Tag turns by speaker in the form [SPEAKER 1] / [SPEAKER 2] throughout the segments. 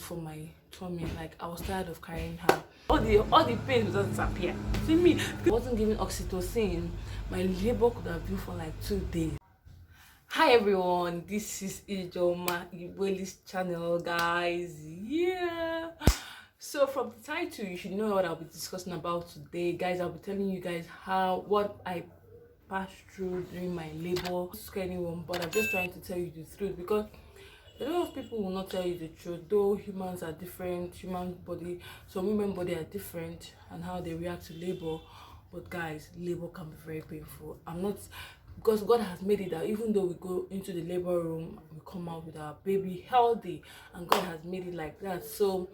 [SPEAKER 1] for my tummy. Like I was tired of carrying her. All the pain would just disappear. See me, I wasn't giving oxytocin. My labor could have been for like 2 days. Hi everyone, this is Ijeoma Igboeli's channel, guys. Yeah. So from the title, you should know what I'll be discussing about today, guys. I'll be telling you guys what I passed through during my labor. Not scare anyone, but I'm just trying to tell you the truth, because a lot of people will not tell you the truth. Though humans are different, some women body are different and how they react to labor. But guys, labor can be very painful. Because God has made it that even though we go into the labor room, we come out with our baby healthy, and God has made it like that. So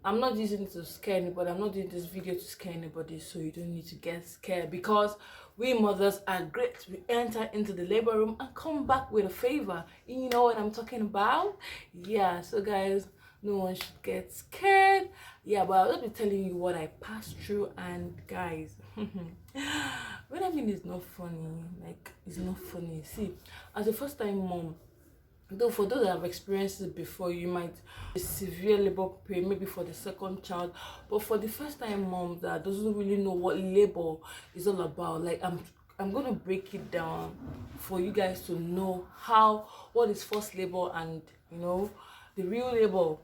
[SPEAKER 1] I'm not using it to scare anybody. I'm not doing this video to scare anybody, so you don't need to get scared, because we mothers are great. We enter into the labor room and come back with a favor. You know what I'm talking about? Yeah, so guys, no one should get scared. Yeah, but I'll just be telling you what I passed through. And guys, what I mean is not funny. Like, it's not funny. See, as a first time mom, though for those that have experienced it before, you might be severe labor pain maybe for the second child, but for the first time mom that doesn't really know what labor is all about, like I'm gonna break it down for you guys to know what is first labor and the real labor.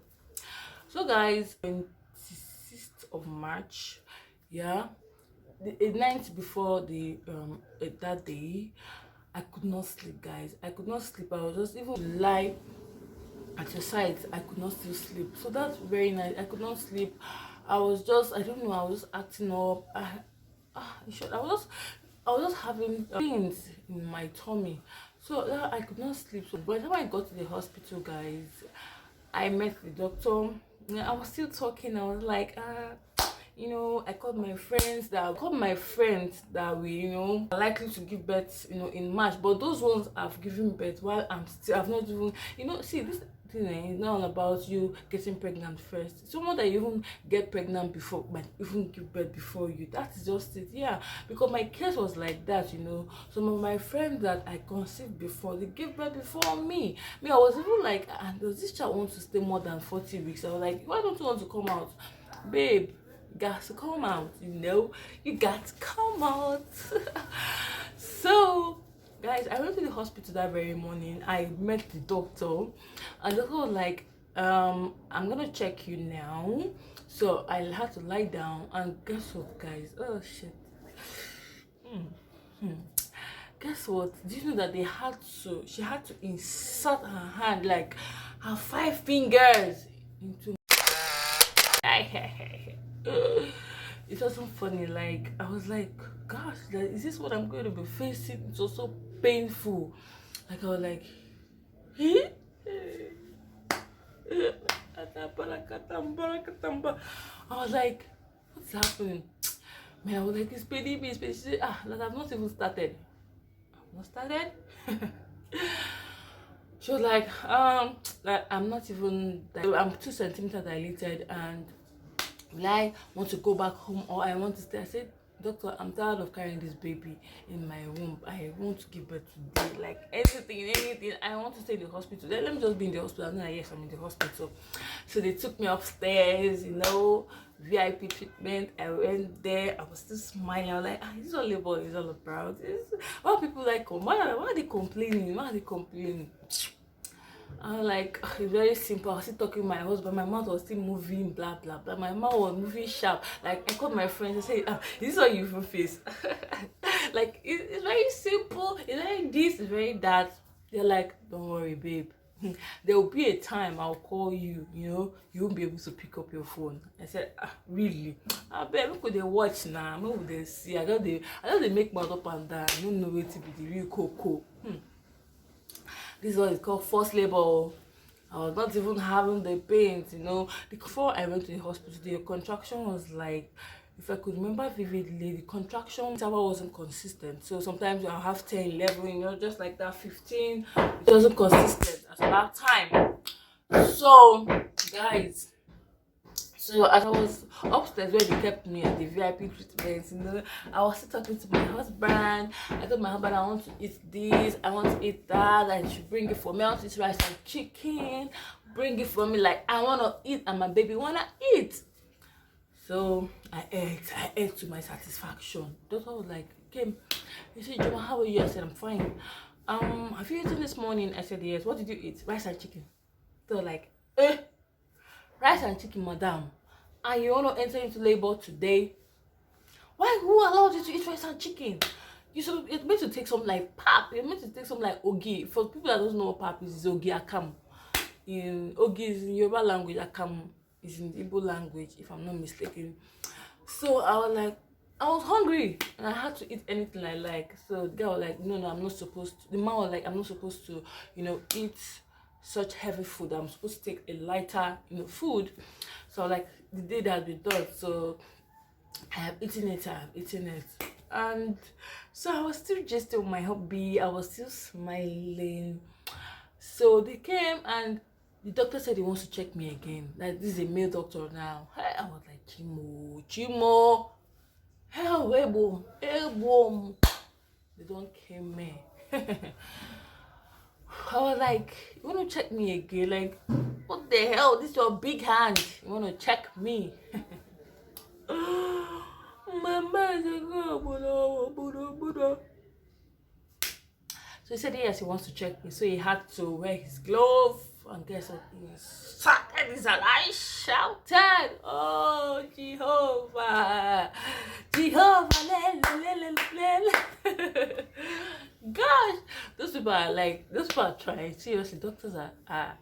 [SPEAKER 1] So guys, 26th of March, yeah, the night before that day, I could not sleep, guys. I could not sleep. I was just even lie at your side. I could not still sleep. So that's very nice. I could not sleep. I was just acting up. I was just having pains in my tummy. So I could not sleep. So by the time I got to the hospital, guys, I met the doctor. I was still talking. I was like, I called my friends that we are likely to give birth in March, but those ones have given birth while I've not even see, this thing is not all about you getting pregnant first. Someone that you even get pregnant before might even give birth before you. That is just it. Yeah, because my case was like that. Some of my friends that I conceived before, they gave birth before me. I was even like, does this child want to stay more than 40 weeks? I was like, why don't you want to come out, babe? You got to come out, you got to come out. So guys, I went to the hospital that very morning. I met the doctor, and the doctor was like, I'm gonna check you now. So I had to lie down, and guess what, guys? Oh shit. Guess what? Do you know that she had to insert her hand, like her 5 fingers, into it wasn't funny. Like, I was like, gosh, is this what I'm going to be facing? It was so painful. Like, I was like, I was like, what's happening? Man, I was like, it's paining me. She said, that I've not even started. I've not started. She was like I'm not even, I'm 2 centimeters dilated, and will I want to go back home or I want to stay? I said, doctor, I'm tired of carrying this baby in my womb. I want to give birth today. Like, anything. I want to stay in the hospital. Then let me just be in the hospital. I'm like, yes, I'm in the hospital. So they took me upstairs, VIP treatment. I went there. I was still smiling. I was like, this is what labor is all about. Why people like, why are they complaining? I was like, it's very simple. I was still talking to my husband. My mouth was still moving, blah blah blah. My mouth was moving sharp. Like, I called my friends and said, "This is what you even face." Like, it's very simple. It's very this. It's very that. They're like, "Don't worry, babe. There will be a time I'll call you. You won't be able to pick up your phone." I said, really? Babe, look at they watch now. Maybe they see. I know they make mouth up and down. I don't know where to be the real cocoa. This is what is called first labor. I was not even having the pains, Before I went to the hospital, the contraction was like, if I could remember vividly, the contraction interval wasn't consistent. So sometimes I'll have 10, 11, just like that, 15. It wasn't consistent at that time. So, guys, so as I was upstairs where they kept me at the VIP treatment, I was still talking to my husband. I told my husband, I want to eat this, I want to eat that, and she bring it for me. I want to eat rice and chicken. bring it for me, like I want to eat and my baby want to eat. So I ate to my satisfaction. Doctor was like, came, he said, Ijeoma, how are you? I said, I'm fine. Have you eaten this morning? I said, yes. What did you eat? Rice and chicken. They were like, rice and chicken, madam, and you want to enter into labor today? Why? Who allowed you to eat rice and chicken? You're meant to take some like pap. You're meant to take some like ogi. For people that don't know what pap is ogi akam. In ogi is in Yoruba language, akam is in the Igbo language, if I'm not mistaken. So I was like, I was hungry and I had to eat anything I like. So the guy was like, no, I'm not supposed to. The man was like, I'm not supposed to, eat such heavy food. I'm supposed to take a lighter, food. So like the day that we done, so I have eaten it. And so I was still just on my hobby. I was still smiling. So they came and the doctor said he wants to check me again. Like, this is a male doctor now. I was like, Chimo. Hell, elbow. They don't care me. I was like, you want to check me again? Like, what the hell? This is your big hand. You want to check me? My man said, so he said yes, he wants to check me. So he had to wear his glove, and guess what? He started his and I shouted, "Oh, Jehovah, gosh, those people are trying. Seriously, doctors are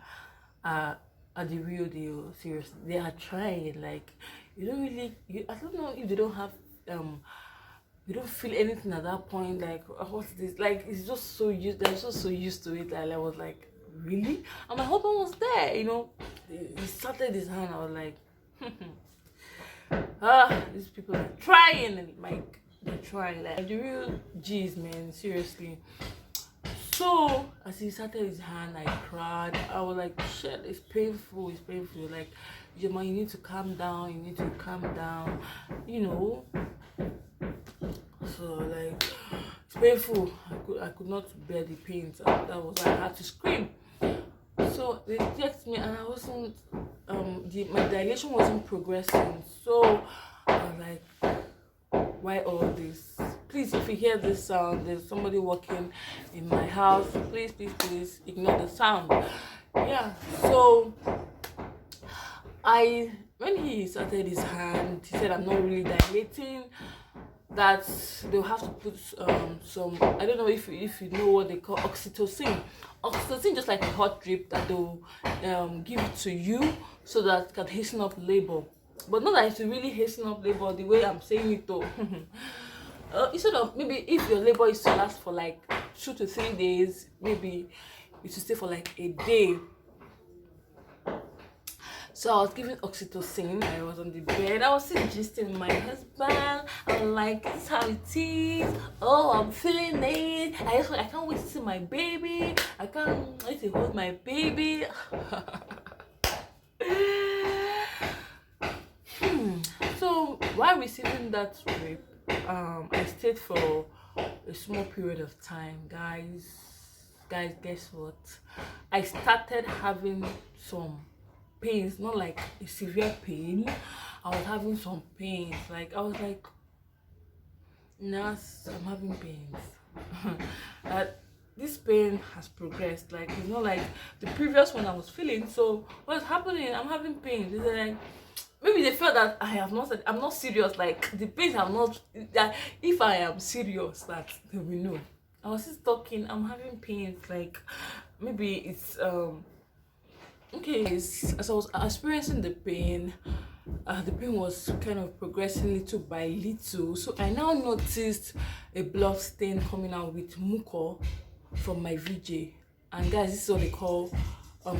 [SPEAKER 1] the real deal. Seriously, they are trying. Like, I don't know if they don't have you don't feel anything at that point. Like, what's this? Like, it's just so used. They're just so used to it. And I was like, really? And my husband was there. He started his hand. I was like, these people are trying, and like they're trying. Like the real G's, man. Seriously. So as he started his hand, I cried. I was like, shit, it's painful. Like, Ijeoma, you need to calm down. So like, it's painful. I could not bear the pain. So that was why I had to scream. So they checked me and I wasn't my dilation wasn't progressing. So I was like, why all this? Please, if you hear this sound, there's somebody walking in my house. Please ignore the sound. Yeah. So when he started his hand, he said I'm not really dilating. That they'll have to put some, I don't know if you know what they call oxytocin, just like a hot drip that they'll give it to you so that it can hasten up labor, but not that it's really hasten up labor the way I'm saying it though. Instead of, maybe if your labor is to last for like 2 to 3 days, maybe it should stay for like a day. So I was giving oxytocin. I was on the bed. I was still gisting with my husband. I'm like, this is how it is. Oh, I'm feeling it. I can't wait to see my baby. I can't wait to hold my baby. So while receiving that rape, I stayed for a small period of time, guys. Guess what? I started having some pains, not like a severe pain. I was having some pains. Like, I was like, nurse, I'm having pains. This pain has progressed. Like, it's not like the previous one I was feeling. So what's happening? I'm having pains. It's like, maybe they felt that I'm not serious. Like, the pains are not, that if I am serious, that they will know. I was just talking, I'm having pains. Like, maybe it's okay, as I was experiencing the pain was kind of progressing little by little. So I now noticed a blood stain coming out with muco from my VJ. And guys, this is what they call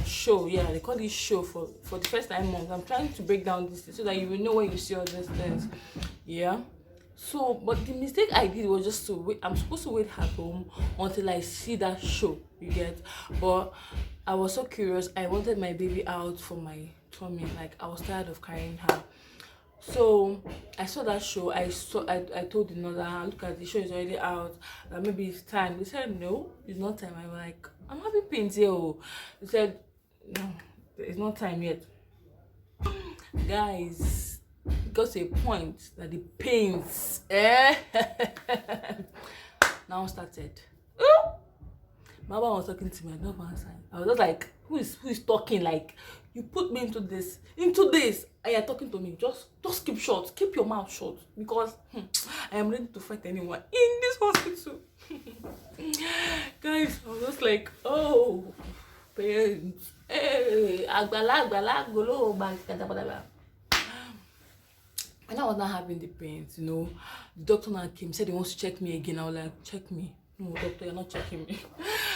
[SPEAKER 1] show. Yeah, they call this show for the first 9 months. I'm trying to break down this so that you will know when you see all these things. Yeah. So, but the mistake I did was just to wait. I'm supposed to wait at home until I see that show, you get. But I was so curious. I wanted my baby out for my tummy. Like, I was tired of carrying her. So I saw that show. I told the mother, look at the show, is already out. Maybe it's time. They said no, it's not time. I'm like, I'm having pains here. They said no, It's not time yet. Guys, it got to a point that the pains now started. My mama was talking to me, I don't answer. I was just like, who is talking? Like, you put me into this, and you're talking to me. Just keep short, keep your mouth shut, because I am ready to fight anyone in this hospital. Guys, I was just like, oh, parents, hey, agbala, golo, whatever. And I was not having the pains, you know. The doctor now came, said he wants to check me again. I was like, check me. No, doctor, you're not checking me.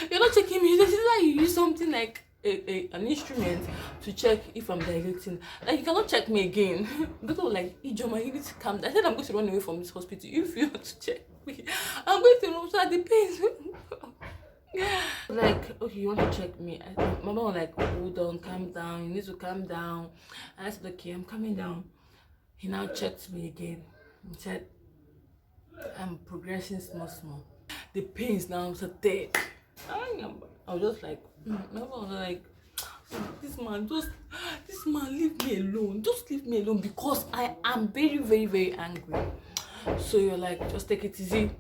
[SPEAKER 1] You're not checking me. This is why you use something like an instrument to check if I'm dilating. Like, you cannot check me again. The doctor was like, Ijeoma, you need to calm down. I said, I'm going to run away from this hospital. If you want to check me, I'm going to run out the pains. Like, okay, you want to check me? My mom was like, hold on, calm down. You need to calm down. And I said, okay, I'm calming down. He now checked me again. He said, I'm progressing small. The pains now started. I was just like, my mom was like, this man, leave me alone. Just leave me alone, because I am very, very, very angry. So you're like, just take it easy.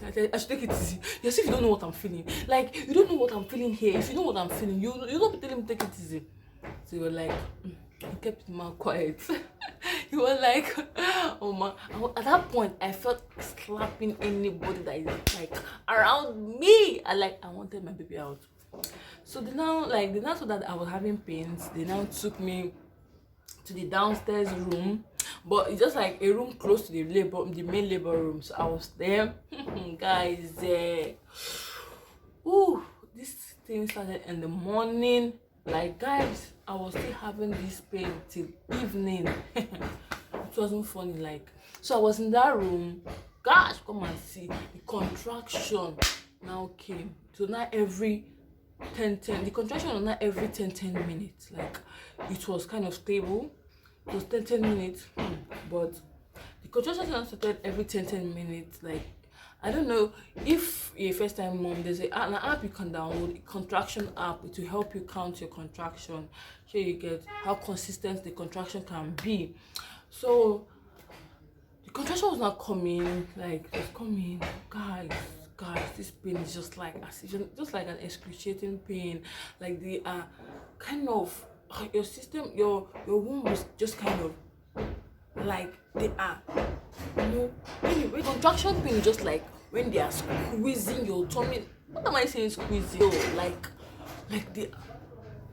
[SPEAKER 1] I should take it easy. Yes, if you don't know what I'm feeling. Like, you don't know what I'm feeling here. If you know what I'm feeling, you don't be telling me take it easy. So you're like, he kept his mouth quiet. He was like, oh man. At that point, I felt slapping anybody that is like around me. I wanted my baby out. So they now saw that I was having pains. They now took me to the downstairs room, but it's just like a room close to the main labor room. So I was there. Guys, this thing started in the morning. Like, guys, I was still having this pain till evening. It wasn't funny. Like, so I was in that room. Gosh, come and see. The contraction now came. So now every 10, the contraction was not every 10 minutes. Like, it was kind of stable. It was 10 minutes, but the contraction started every 10 minutes. Like, I don't know if you're a first time mom, there's an app you can download, a contraction app. It will help you count your contraction. Here you get how consistent the contraction can be. So the contraction was not coming, like it was coming. Guys, this pain is just like an excruciating pain. Like, they are kind of your system, your womb is just kind of like they are, you know. Anyway, contraction pain is just like when they are squeezing your tummy. What am I saying, squeezing? Like they are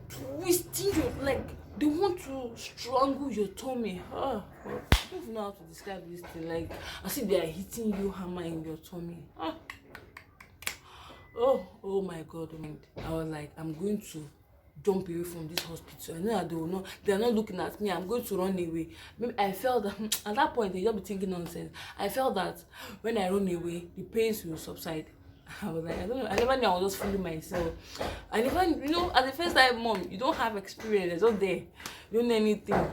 [SPEAKER 1] twisting you, like they want to strangle your tummy. I don't even know how to describe this thing. Like, as if they are hitting you hammer in your tummy. Oh my God. I was like, I'm going to jump away from this hospital. I know that they're not looking at me. I'm going to run away. Maybe I felt that at that point they just be thinking nonsense. I felt that when I run away, the pains will subside. I was like, I don't know. I never knew I was just fooling myself. I never, as a first time mom, you don't have experience. It's not there. You don't know anything.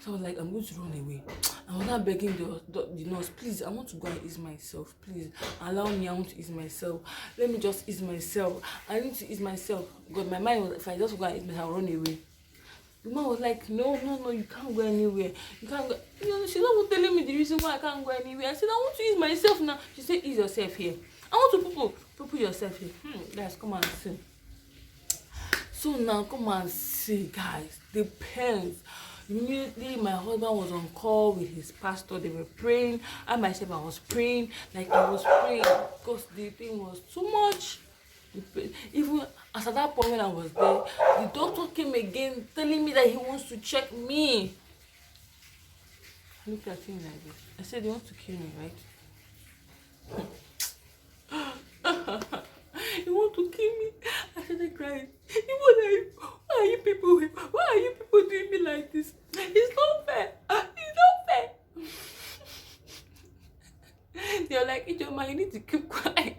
[SPEAKER 1] So I was like, I'm going to run away. I was not begging the nurse, please, I want to go and ease myself. Please, allow me, I want to ease myself. Let me just ease myself. I need to ease myself. God, my mind was, if I just go and ease myself, I'll run away. The man was like, no, you can't go anywhere. You can't go. She's not telling me the reason why I can't go anywhere. I said, I want to ease myself now. She said, ease yourself here. I want to put yourself here. Guys, come and see. So now, come and see, guys. The pains. Immediately, my husband was on call with his pastor. They were praying. I myself, I was praying. Like, I was praying because the thing was too much. Even as at that point when I was there, the doctor came again telling me that he wants to check me. I looked at him like this. I said, he wants to kill me, right? He wants to kill me. I started crying. Why are you people doing me like this? It's not fair. It's not fair. They're like, Ijeoma, you need to keep quiet.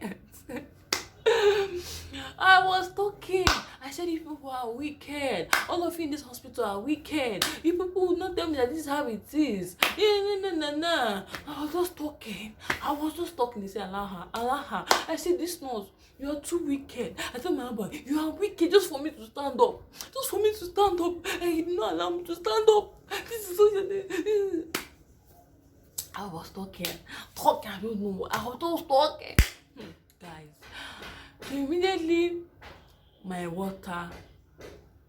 [SPEAKER 1] I was talking. I said, you people are wicked. All of you in this hospital are wicked. You people will not tell me that this is how it is. No. I was just talking. They said, allow her. I said, this nurse, you are too wicked. I told my husband, you are wicked just for me to stand up. just for me to stand up, and he did not allow me to stand up. This is so. I was talking, I don't know what, I was just talking. Guys, so immediately, my water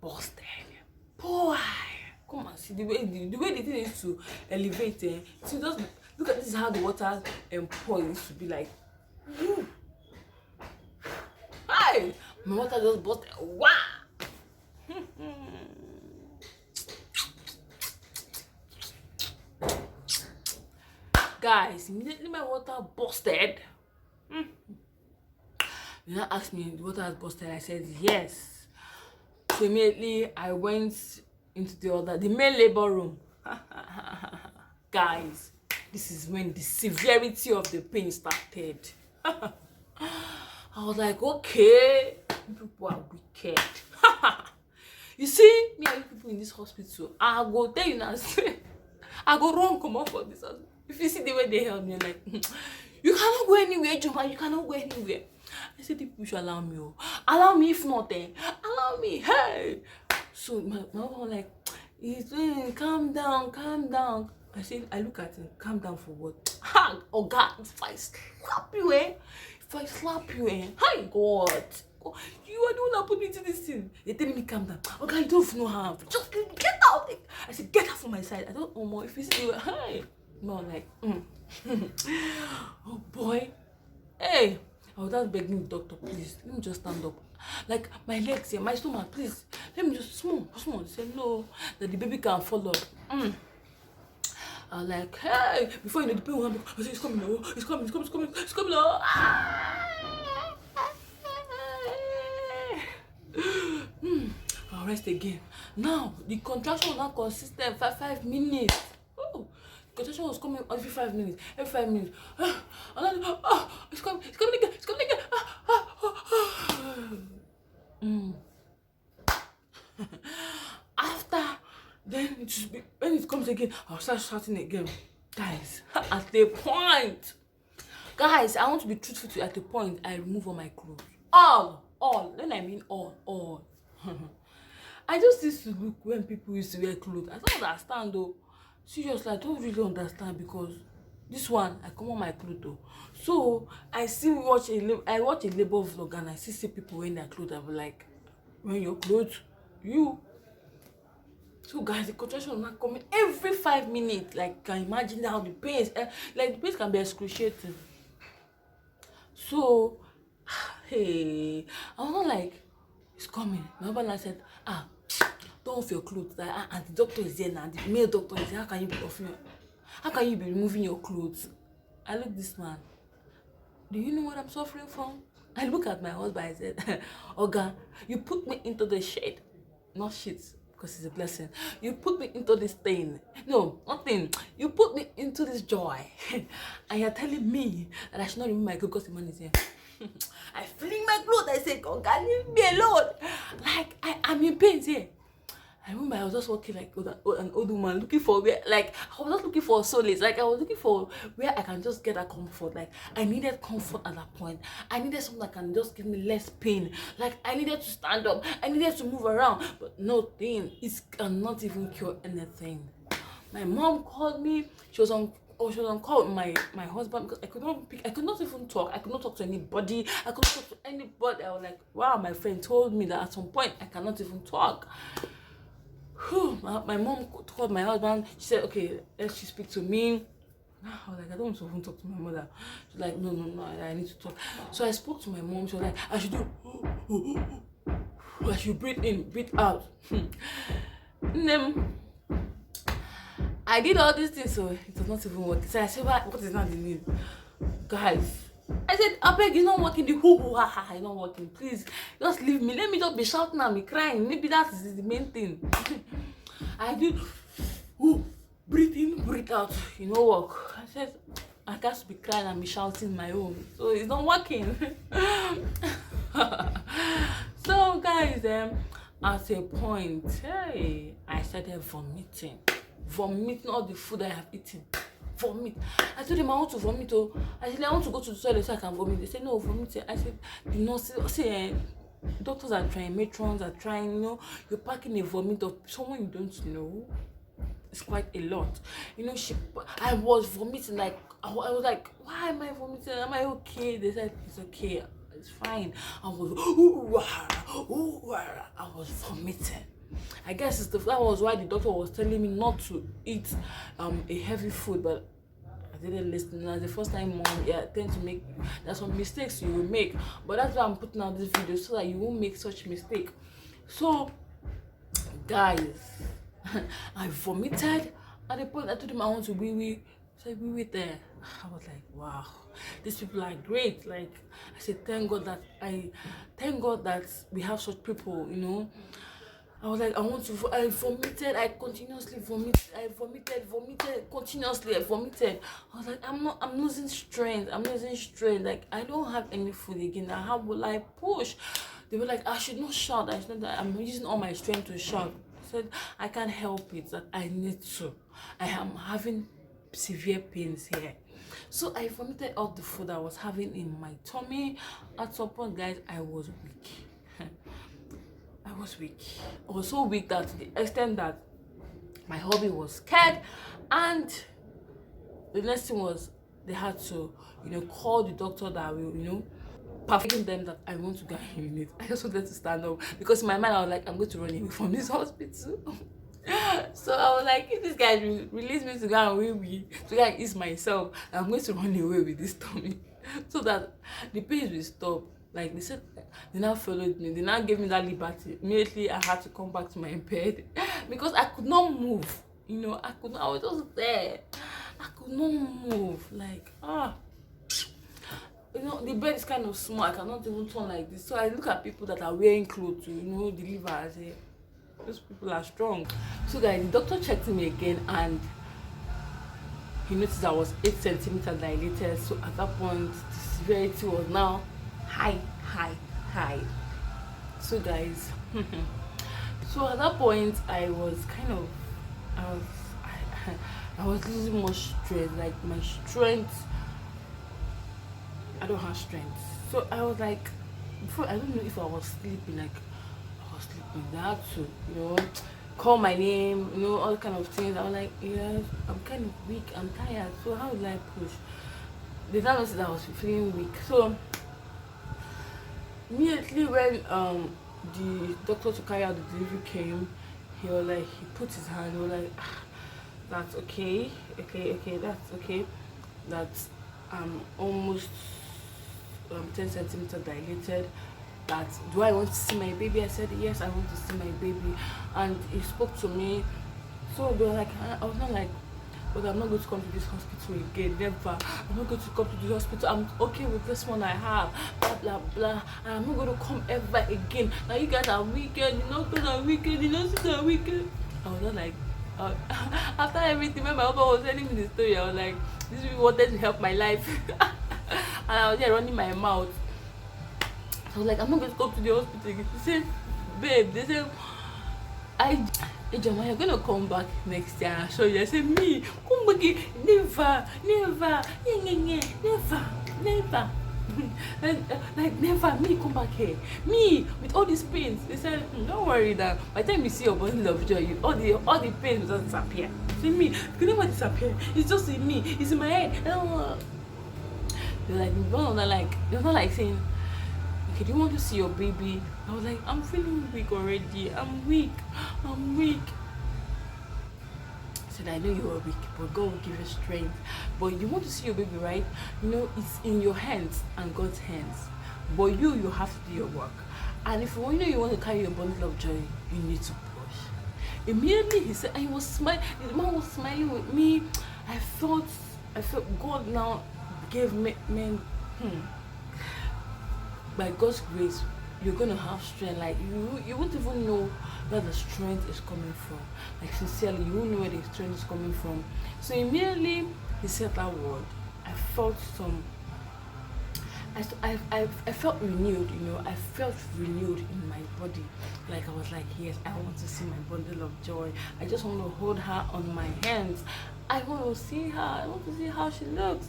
[SPEAKER 1] busted. Boy, come and see the way the thing is to elevate. So just look at this, how the water pour used to be like. Hi, my water just busted. Wow. Guys, immediately my water busted. They now asked me, the water has busted. I said yes. So immediately I went into the main labor room. Guys, this is when the severity of the pain started. I was like, okay, people are wicked. You see, me and people in this hospital, I go tell you now, I go wrong, come on for this hospital. If you see the way they held me, like, you cannot go anywhere, Ijeoma, you cannot go anywhere. I said, people should allow me. Allow me, if not, allow me. Hey. So my mom was like, he's doing, calm down, calm down. I said, I look at him, calm down for what? Oh God, if I slap you, if I slap you, hi God. You are the one that put me into this thing. They tell me calm down. Okay, you don't know how. Just get out. I said, get out from my side. I don't know more. If you see, hi. No, like, oh boy. Hey, I was just begging the doctor, please, let me just stand up. Like, my legs here, my stomach, please, let me just small. They said, no, that the baby can fall up. I was like, hey, before you know, the pain will happen. I said, it's coming, oh, it's coming, oh. I'll rest again. Now, the contraction was not consistent for 5 minutes. Oh, the contraction was coming every 5 minutes. Every 5 minutes. It's coming again. After, then it should be, when it comes again, I'll start shouting again. Guys, at the point, guys, I want to be truthful to you. At the point, I remove all my clothes. All. Then I mean all. I just used to look when people used to wear clothes. I don't understand though. Seriously, I don't really understand, because this one, I come on my clothes though. So I still watch a labor vlog, and I still see people wearing their clothes. I'm like, when your clothes, you. So guys, the contraction is not coming every 5 minutes. Like, can you imagine how the pain is? Like, the pain can be excruciating. So, hey, I was not like, it's coming. My husband said, don't off your clothes. And the doctor is there now. The male doctor is there. How can you be removing your clothes? I look this man. Do you know what I'm suffering from? I look at my husband. I said, Oga, you put me into the shade, not shit, because it's a blessing. You put me into this thing. No, nothing. You put me into this joy. And you're telling me that I should not remove my clothes because the man is here. I fling my clothes. I say, God, leave me alone. Like, I'm in pain here. I remember I was just walking like an old woman, looking for where, like, I was just looking for solace. Like, I was looking for where I can just get that comfort. Like, I needed comfort at that point. I needed something that can just give me less pain. Like, I needed to stand up. I needed to move around. But nothing. It cannot even cure anything. My mom called me. She was on call with my husband, because I could not even talk. I could not talk to anybody. I could not talk to anybody. I was like, wow, my friend told me that at some point I cannot even talk. My mom called my husband. She said, okay, let's she speak to me. I was like, I don't want to even talk to my mother. She's like, no, I need to talk. So I spoke to my mom. She was like, I should do, I should breathe in, breathe out. And then I did all these things, so it was not even working. So I said, what is not the name? Guys, I said, I beg, it's not working. The hoo-hoo-ha-ha, it's not working. Please, just leave me. Let me just be shouting and be crying. Maybe that is the main thing. I did, breathe in, breathe out. You know work. I said, I can't be crying and be shouting my own. So it's not working. So guys, at a point, hey, I started vomiting all the food I have eaten. Vomit. I told them I want to vomit. I said, I want to go to the toilet so I can vomit. They said, no, vomit. I said, the nurse say, doctors are trying, matrons are trying, you're packing a vomit of someone you don't know. It's quite a lot. I was vomiting, like I was like, why am I vomiting? Am I okay? They said it's okay, it's fine. I was I was vomiting. I guess that was why the doctor was telling me not to eat a heavy food, but I didn't listen. That's the first time, mom. Yeah, I tend to make. There's some mistakes you will make, but that's why I'm putting out this video so that you won't make such mistake. So, guys, I vomited at the point I told him I want to wee wee. So wee wee there. I was like, wow, these people are great. Like I said, thank God that we have such people. I was like, I vomited, I continuously vomited, vomited continuously, I vomited. I was like, I'm losing strength, like, I don't have any food again, how will I push? They were like, I should not shout, I'm using all my strength to shout. I said, I can't help it, that I need to. I am having severe pains here. So I vomited all the food I was having in my tummy. At some point, guys, I was weak. I was weak. I was so weak that to the extent that my hubby was scared, and the next thing was they had to, call the doctor that will, persuading them that I want to get a unit. I just wanted to stand up because in my mind I was like, I'm going to run away from this hospital. So I was like, if this guy release me to go and to go and ease myself, I'm going to run away with this tummy so that the pain will stop. Like they said, they now followed me. They now gave me that liberty. Immediately, I had to come back to my bed because I could not move. I was just there. I could not move. Like, the bed is kind of small. I cannot even turn like this. So I look at people that are wearing clothes to, deliver. I say, those people are strong. So guys, the doctor checked me again, and he noticed I was 8 centimeters dilated. So at that point, the severity was now high. So guys, so at that point I was losing more strength. Like my strength, I don't have strength. So I was like, before, I don't know if I was sleeping. Like I was sleeping. I had to, call my name, all kind of things. I was like, yes, I'm kind of weak, I'm tired. So how will I push? They now noticed that I was feeling weak. So immediately when the doctor to carry out the delivery came, he put his hand, he was like, that's okay, that's okay, that's almost 10 centimeters dilated. That, do I want to see my baby? I said yes, I want to see my baby. And he spoke to me. So they were like, I was not like, but I'm not going to come to this hospital again, never. I'm not going to come to this hospital. I'm okay with this one I have, blah blah blah, and I'm not going to come ever again. Now you guys are wicked, guys are wicked, sisters are wicked. I was not like, after everything, when my husband was telling me the story, I was like, these people wanted to help my life. And I was there running my mouth. I was like, I'm not going to come to the hospital again. They said, babe, Ijeoma, you're gonna come back next year and I'll show you. I said, me, come back again. Never. Like never, me come back here. Me with all these pains. They said, don't worry that by the time you see your bundle of joy, all the pains will just disappear. See me, it can never disappear. It's just in me, it's in my head. They're not like saying, okay, do you want to see your baby? I was like, I'm feeling weak already. I'm weak. I said, I know you are weak, but God will give you strength. But you want to see your baby, right? It's in your hands and God's hands. But you have to do your work. And if you want to carry your bundle of joy, you need to push. Immediately he said, and he was smiling. The man was smiling with me. I felt God now gave me, by God's grace, you're gonna have strength. Like you won't even know where the strength is coming from. Like sincerely, you won't know where the strength is coming from. So immediately he said that word, I felt I felt renewed. I felt renewed in my body. Like I was like, yes, I want to see my bundle of joy. I just want to hold her on my hands. I want to see her. I want to see how she looks.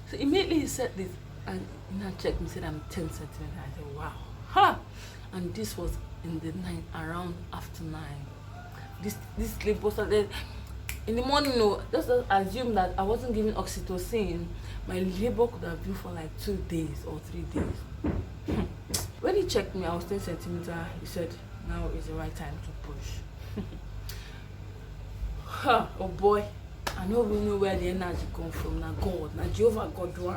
[SPEAKER 1] So immediately he said this. And he checked me, said I'm 10 centimeters. I said, wow. Ha! And this was in the night, around after 9. This labor started in the morning. No, just assume that I wasn't giving oxytocin. My labor could have been for like 2 days or 3 days. When he checked me, I was 10 centimeters. He said, now is the right time to push. Oh boy, I don't even know where the energy come from. Now God, now Jehovah God do it.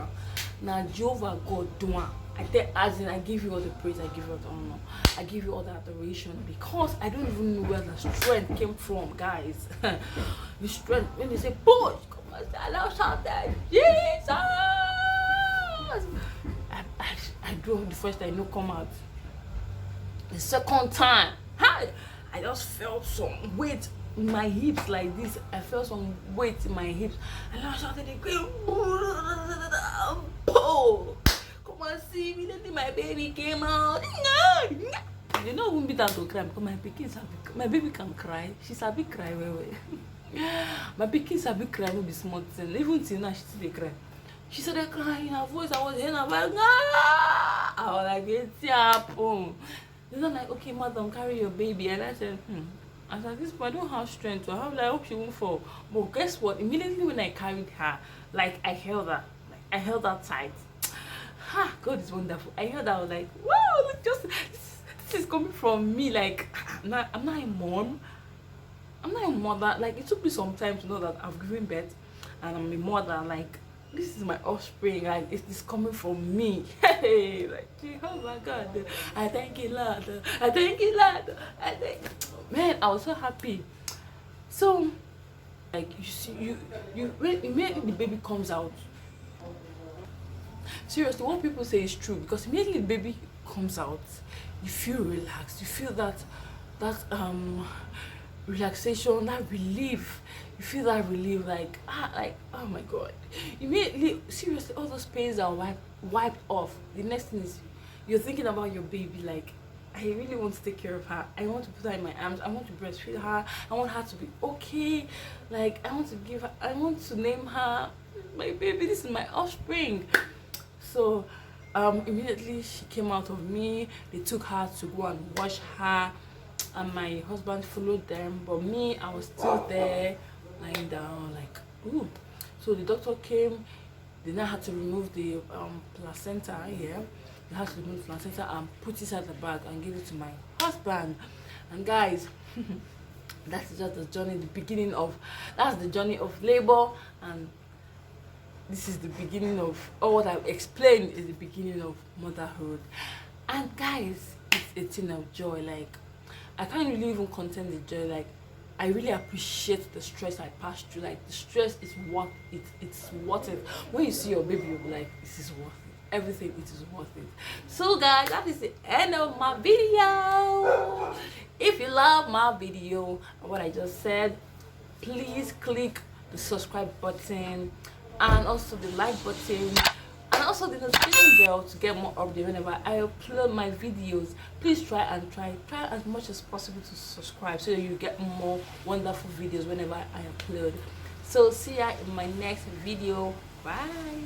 [SPEAKER 1] Now Jehovah God do it. I tell, as in, I give you all the praise, I give you all the honor, I give you all the adoration, because I don't even know where the strength came from, guys. The strength, when they say push, come on, I shout that Jesus. I do the first time, no come out. The second time, hi, I just felt some weight in my hips like this. I felt some weight in my hips, and I shouted again. Pull. Come and see, immediately my baby came out. You know, won't be down to cry because my baby can cry. She's a big cry. My baby is a big cry, no be small thing. Even till now, she still cry. She started crying, her voice, I was hearing her like, ah! I was like, it's happened. They're like, okay, madam, carry your baby. And I said, I was like, this point, I don't have strength to have, like, I hope she won't fall. But guess what? Immediately when I carried her, like, I held her tight. Ha, God is wonderful. I held her, I was like, wow, this is coming from me. Like, I'm not a mom. I'm not a mother. Like, it took me some time to know that I've given birth and I'm a mother. Like, this is my offspring, like it's coming from me. Hey, like, oh my God, I thank you, Lord. I thank you, Lord. Man, I was so happy. So, like, you see, when the baby comes out, seriously, what people say is true, because immediately the baby comes out, you feel relaxed. You feel that relaxation, that relief. You feel that relief, like oh my God. Immediately, seriously, all those pains are wiped off. The next thing is you're thinking about your baby. Like, I really want to take care of her. I want to put her in my arms. I want to breastfeed her. I want her to be okay. Like, I want to name her my baby. This is my offspring. So immediately she came out of me. They took her to go and wash her, and my husband followed them, but me, I was still there lying down, like, ooh. So the doctor came. They now had to remove the placenta here. They had to remove the placenta and put it inside the bag and give it to my husband. And guys, that's just the journey, that's the journey of labor, and this is the beginning of, or what I've explained is the beginning of motherhood. And guys, it's a thing of joy. Like, I can't really even contain the joy. Like, I really appreciate the stress I passed through. Like, the stress is worth it. It's worth it. When you see your baby, you'll be like, this is worth it. Everything, it is worth it. So guys, that is the end of my video. If you love my video and what I just said, please click the subscribe button and also the like button and also the notification bell to get more updates whenever I upload my videos. Please try as much as possible to subscribe so that you get more wonderful videos whenever I upload. So see ya in my next video. Bye.